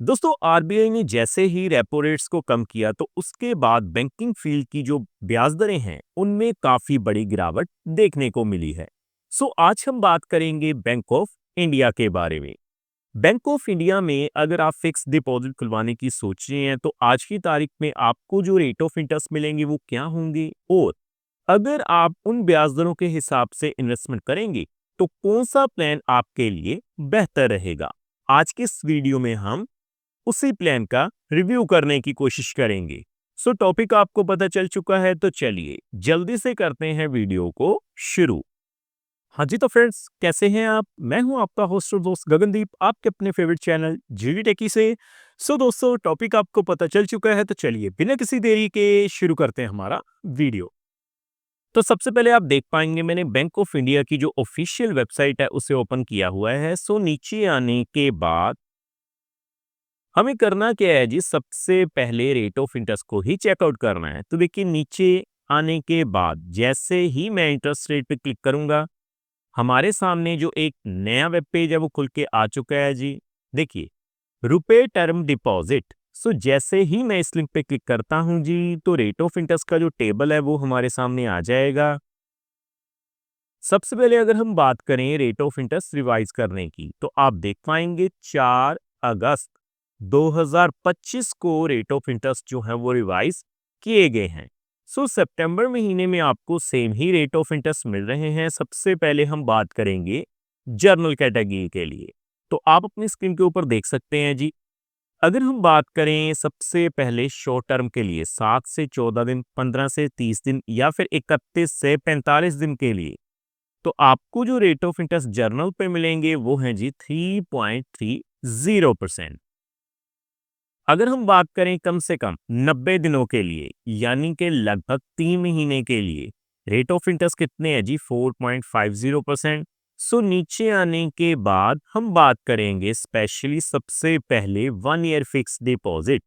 दोस्तों आरबीआई ने जैसे ही रेपो रेट्स को कम किया तो उसके बाद बैंकिंग फील्ड की जो ब्याज दरें हैं उनमें काफी बड़ी गिरावट देखने को मिली है। आज हम बात करेंगे बैंक ऑफ इंडिया के बारे में। बैंक ऑफ इंडिया में अगर आप फिक्स डिपॉजिट खुलवाने की सोच रहे हैं तो आज की तारीख में आपको जो रेट ऑफ इंटरेस्ट मिलेंगे वो क्या होंगे, और अगर आप उन ब्याज दरों के हिसाब से इन्वेस्टमेंट करेंगे तो कौन सा प्लान आपके लिए बेहतर रहेगा। आज के इस वीडियो में हम उसी प्लान का रिव्यू करने की कोशिश करेंगे। टॉपिक आपको पता चल चुका है तो चलिए जल्दी से करते हैं वीडियो को शुरू। हाँ जी, तो फ्रेंड्स कैसे हैं आप? मैं हूं आपका होस्ट और दोस्त गगनदीप, आपके अपने फेवरेट चैनल जीडी टेकी से। दोस्तों टॉपिक आपको पता चल चुका है तो चलिए बिना किसी देरी के शुरू करते हैं हमारा वीडियो। तो सबसे पहले आप देख पाएंगे मैंने बैंक ऑफ इंडिया की जो ऑफिशियल वेबसाइट है उसे ओपन किया हुआ है। नीचे आने के बाद हमें करना क्या है जी, सबसे पहले रेट ऑफ इंटरेस्ट को ही चेकआउट करना है। तो देखिए नीचे आने के बाद जैसे ही मैं इंटरेस्ट रेट पे क्लिक करूंगा हमारे सामने जो एक नया वेब पेज है वो खुल के आ चुका है जी। देखिए रुपए टर्म डिपॉजिट। जैसे ही मैं इस लिंक पे क्लिक करता हूं जी तो रेट ऑफ इंटरेस्ट का जो टेबल है वो हमारे सामने आ जाएगा। सबसे पहले अगर हम बात करें रेट ऑफ इंटरेस्ट रिवाइज करने की तो आप देख पाएंगे 4 अगस्त 2025 को रेट ऑफ इंटरेस्ट जो है वो रिवाइज किए गए हैं। सितंबर महीने में आपको सेम ही रेट ऑफ इंटरेस्ट मिल रहे हैं। सबसे पहले हम बात करेंगे जर्नल कैटेगरी के लिए। तो आप अपनी स्क्रीन के ऊपर देख सकते हैं जी। अगर हम बात करें सबसे पहले शॉर्ट टर्म के लिए 7 से 14 दिन, 15 से 30 दिन या फिर 31 से 45 दिन के लिए, तो आपको जो रेट ऑफ इंटरेस्ट जर्नल पे मिलेंगे वो हैं जी 3.30%। अगर हम बात करें कम से कम 90 दिनों के लिए यानी कि लगभग 3 महीने के लिए, रेट ऑफ इंटरेस्ट कितने हैं जी 4.50%। नीचे आने के बाद हम बात करेंगे स्पेशली सबसे पहले 1 ईयर फिक्स डिपॉजिट,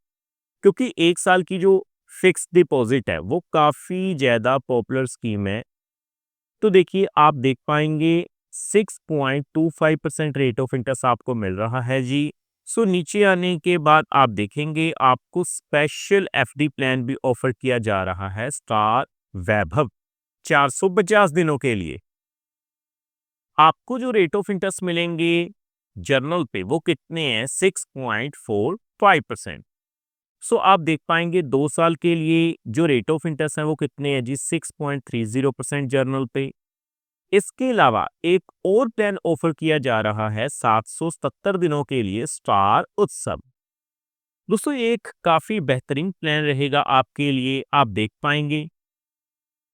क्योंकि 1 साल की जो फिक्स डिपॉजिट है वो काफी ज्यादा पॉपुलर स्कीम है। तो देखिए आप देख पाएंगे 6.25% रेट ऑफ इंटरेस्ट आपको मिल रहा है जी। नीचे आने के बाद आप देखेंगे आपको स्पेशल एफडी प्लान भी ऑफर किया जा रहा है, स्टार वैभव, 450 दिनों के लिए। आपको जो रेट ऑफ इंटरेस्ट मिलेंगे जर्नल पे वो कितने हैं 6.45%। आप देख पाएंगे 2 साल के लिए जो रेट ऑफ इंटरेस्ट है वो कितने हैं जी 6.30% जर्नल पे। इसके अलावा एक और प्लान ऑफर किया जा रहा है 770 दिनों के लिए, स्टार उत्सव। दोस्तों ये एक काफी बेहतरीन प्लान रहेगा आपके लिए। आप देख पाएंगे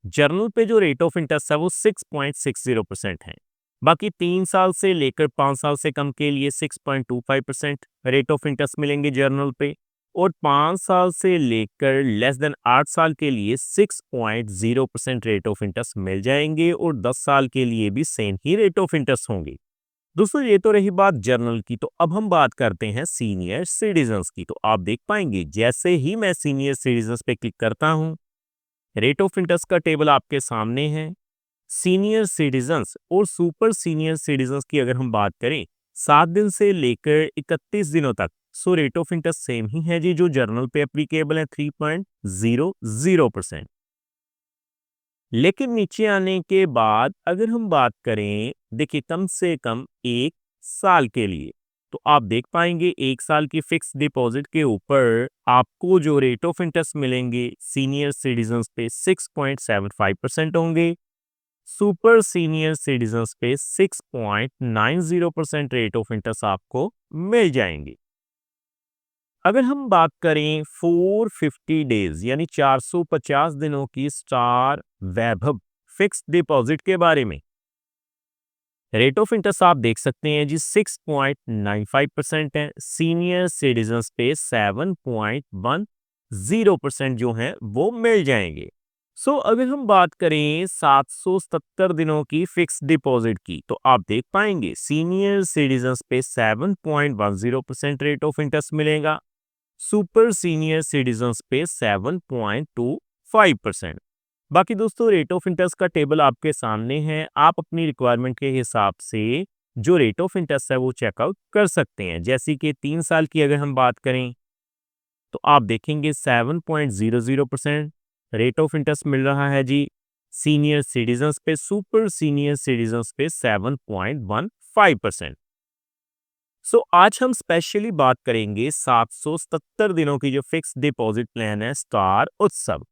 जर्नल पे जो रेट ऑफ इंटरेस्ट है वो 6.60% है। बाकी 3 साल से लेकर 5 साल से कम के लिए 6.25% रेट ऑफ इंटरेस्ट मिलेंगे जर्नल पे, और 5 साल से लेकर लेस देन 8 साल के लिए 6.0% रेट ऑफ इंटरेस्ट मिल जाएंगे, और 10 साल के लिए भी सेम ही रेट ऑफ इंटरेस्ट होंगे। दोस्तों ये तो रही बात जर्नल की। तो अब हम बात करते हैं सीनियर सिटीजन्स की। तो आप देख पाएंगे जैसे ही मैं सीनियर सिटीजन्स पे क्लिक करता हूं रेट ऑफ इंटरेस्ट का टेबल आपके सामने है। सीनियर सिटीजन्स और सुपर सीनियर सिटीजन्स की अगर हम बात करें 7 दिन से लेकर 31 दिनों तक, रेट ऑफ इंटरेस्ट सेम ही है जी, जो जर्नल पे एप्लीकेबल है 3.00%। लेकिन नीचे आने के बाद अगर हम बात करें देखिए कम से कम 1 साल के लिए, तो आप देख पाएंगे 1 साल की फिक्स डिपॉजिट के ऊपर आपको जो रेट ऑफ इंटरेस्ट मिलेंगे सीनियर सिटीजन्स पे 6.75% होंगे, सुपर सीनियर सिटीजन्स पे 6.90% रेट ऑफ इंटरेस्ट आपको मिल जाएंगे। अगर हम बात करें 450 डेज यानी 450 दिनों की स्टार वैभव फिक्स डिपॉजिट के बारे में, रेट ऑफ इंटरेस्ट आप देख सकते हैं जी 6.95% है। सीनियर सिटीजन्स पे 7.10% जो है वो मिल जाएंगे। अगर हम बात करें 770 दिनों की फिक्स डिपॉजिट की तो आप देख पाएंगे सीनियर सिटीजन्स पे 7.10% रेट ऑफ इंटरेस्ट मिलेगा, सुपर सीनियर सिटीजन्स पे 7.25%। बाकी दोस्तों रेट ऑफ इंटरेस्ट का टेबल आपके सामने है, आप अपनी रिक्वायरमेंट के हिसाब से जो रेट ऑफ इंटरेस्ट है वो चेकआउट कर सकते हैं। जैसे कि 3 साल की अगर हम बात करें तो आप देखेंगे 7.00% रेट ऑफ इंटरेस्ट मिल रहा है जी सीनियर सिटीजन्स पे, सुपर सीनियर सिटीजन्स पे 7.15%। सो आज हम स्पेशली बात करेंगे 777 दिनों की जो फिक्स डिपॉजिट प्लान है स्टार उत्सव।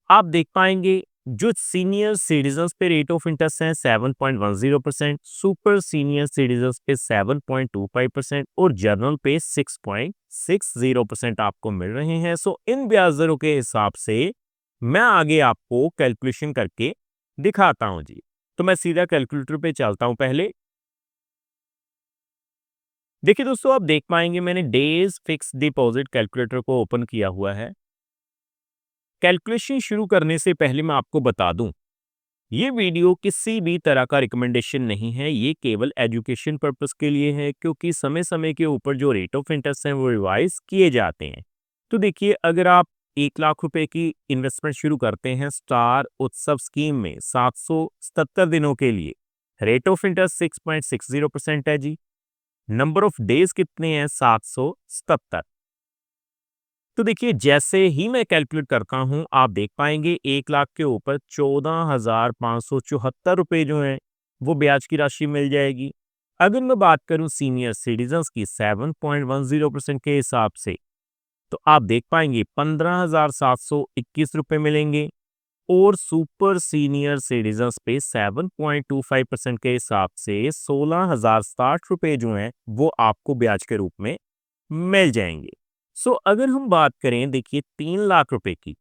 आप देख पाएंगे जो सीनियर सिटीजन्स पे रेट ऑफ इंटरेस्ट है 7.10%, सुपर सीनियर सिटीजन्स पे 7.25% और जनरल पे 6.60% आपको मिल रहे हैं। सो इन ब्याज दरों के हिसाब से मैं आगे आपको कैलकुलेशन करके दिखाता हूं जी। तो मैं सीधा कैलकुलेटर पे चलता हूं। पहले देखिए दोस्तों, आप देख पाएंगे मैंने डेज फिक्स डिपॉजिट कैलकुलेटर को ओपन किया हुआ है। कैलकुलेशन शुरू करने से पहले मैं आपको बता दूं, ये वीडियो किसी भी तरह का रिकमेंडेशन नहीं है, ये केवल एजुकेशन पर्पस के लिए है, क्योंकि समय समय के ऊपर जो रेट ऑफ इंटरेस्ट है वो रिवाइज किए जाते हैं। तो देखिए, अगर आप 1 लाख रुपए की इन्वेस्टमेंट शुरू करते हैं स्टार उत्सव स्कीम में 777 दिनों के लिए, रेट ऑफ इंटरेस्ट 6.60% है जी। नंबर ऑफ डेज कितने हैं? 777। तो देखिए, जैसे ही मैं कैलकुलेट करता हूं आप देख पाएंगे 1 लाख के ऊपर 14,574 रुपए जो हैं वो ब्याज की राशि मिल जाएगी। अगर मैं बात करूं सीनियर सिटीजन्स की 7.10% के हिसाब से, तो आप देख पाएंगे 15,721 रुपए मिलेंगे और सुपर सीनियर सिटीजन्स पे 7.25% के हिसाब से 16,060 रुपए जो हैं वो आपको ब्याज के रूप में मिल जाएंगे। सो अगर हम बात करें देखिए 3 लाख रुपए की,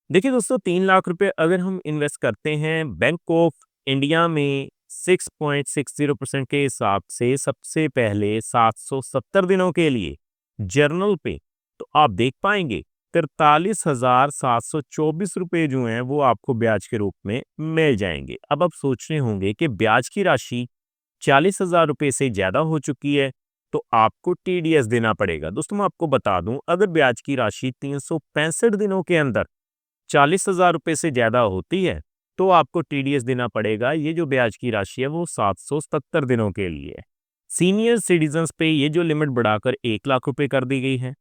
देखिए दोस्तों 3 लाख रुपए अगर हम इन्वेस्ट करते हैं बैंक ऑफ इंडिया में 6.60% के हिसाब से सबसे पहले 770 दिनों के लिए जर्नल पे, तो आप देख पाएंगे 43,724 रुपए जो हैं वो आपको ब्याज के रूप में मिल जाएंगे। अब आप सोच रहे होंगे कि ब्याज की राशि 40,000 रुपए से ज्यादा हो चुकी है तो आपको टीडीएस देना पड़ेगा। दोस्तों मैं आपको बता दूं, अगर ब्याज की राशि 365 दिनों के अंदर 40,000 रुपए से ज्यादा होती है तो आपको टीडीएस देना पड़ेगा। ये जो ब्याज की राशि है वो 777 दिनों के लिए है। सीनियर सिटीजन्स पे ये जो लिमिट बढ़ाकर 1 लाख रुपए कर दी गई है।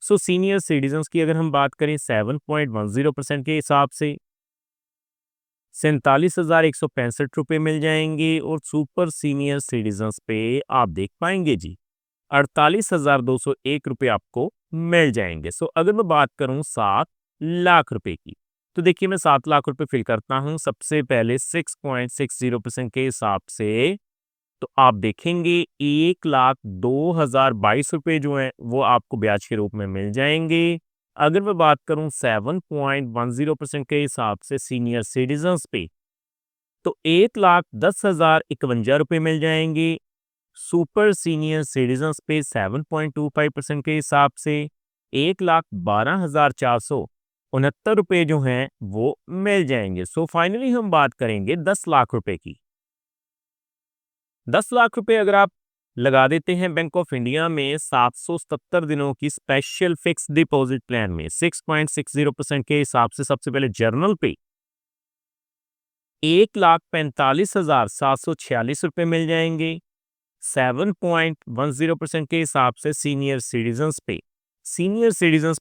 सो सीनियर सिटीजन्स की अगर हम बात करें 7.10% के हिसाब से 47,165 रुपए मिल जाएंगे और सुपर सीनियर सिटीजन्स पे आप देख पाएंगे जी 48,201 रुपए आपको मिल जाएंगे। सो अगर मैं बात करूं 7 लाख रुपए की, तो देखिए मैं 7 लाख रुपए फिल करता हूं। सबसे पहले 6.60% के हिसाब से तो आप देखेंगे 1,02,022 रुपए जो है वो आपको ब्याज के रूप में मिल जाएंगे। अगर मैं बात करूं 7.10% के हिसाब से सीनियर सिटीजन्स पे, तो 1,10,051 रुपए मिल जाएंगे। सुपर सीनियर सिटीजन्स पे 7.25% के हिसाब से 1,12,469 रुपए जो हैं वो मिल जाएंगे। सो फाइनली हम बात करेंगे 10 लाख रुपए की। 10 लाख रुपए अगर आप लगा देते हैं बैंक ऑफ इंडिया में 777 दिनों की स्पेशल फिक्स डिपॉजिट प्लान में 6.60% के हिसाब से, सबसे पहले जर्नल पे 1,45,746 रुपए मिल जाएंगे। 7.10% के हिसाब से सीनियर सिटीजन्स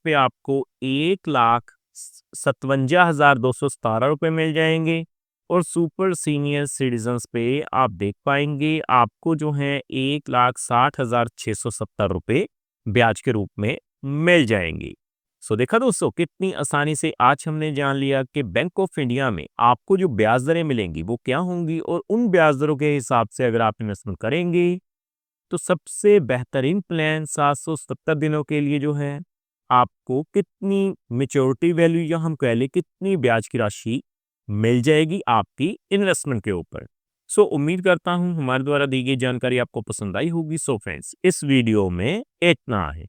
पे आपको 1,57,217 रुपए मिल जाएंगे और सुपर सीनियर सिटीजन्स पे आप देख पाएंगे आपको जो है 1,60,670 रुपए ब्याज के रूप में मिल जाएंगे। सो देखा दोस्तों, कितनी आसानी से आज हमने जान लिया कि बैंक ऑफ इंडिया में आपको जो ब्याज दरें मिलेंगी वो क्या होंगी और उन ब्याज दरों के हिसाब से अगर आप इन्वेस्टमेंट करेंगे तो सबसे बेहतरीन प्लान 770 दिनों के लिए जो है आपको कितनी मैच्योरिटी वैल्यू या हम कह लें कितनी ब्याज की राशि मिल जाएगी आपकी इन्वेस्टमेंट के ऊपर। सो उम्मीद करता हूं हमारे द्वारा दी गई जानकारी आपको पसंद आई होगी। सो फ्रेंड्स, इस वीडियो में इतना है।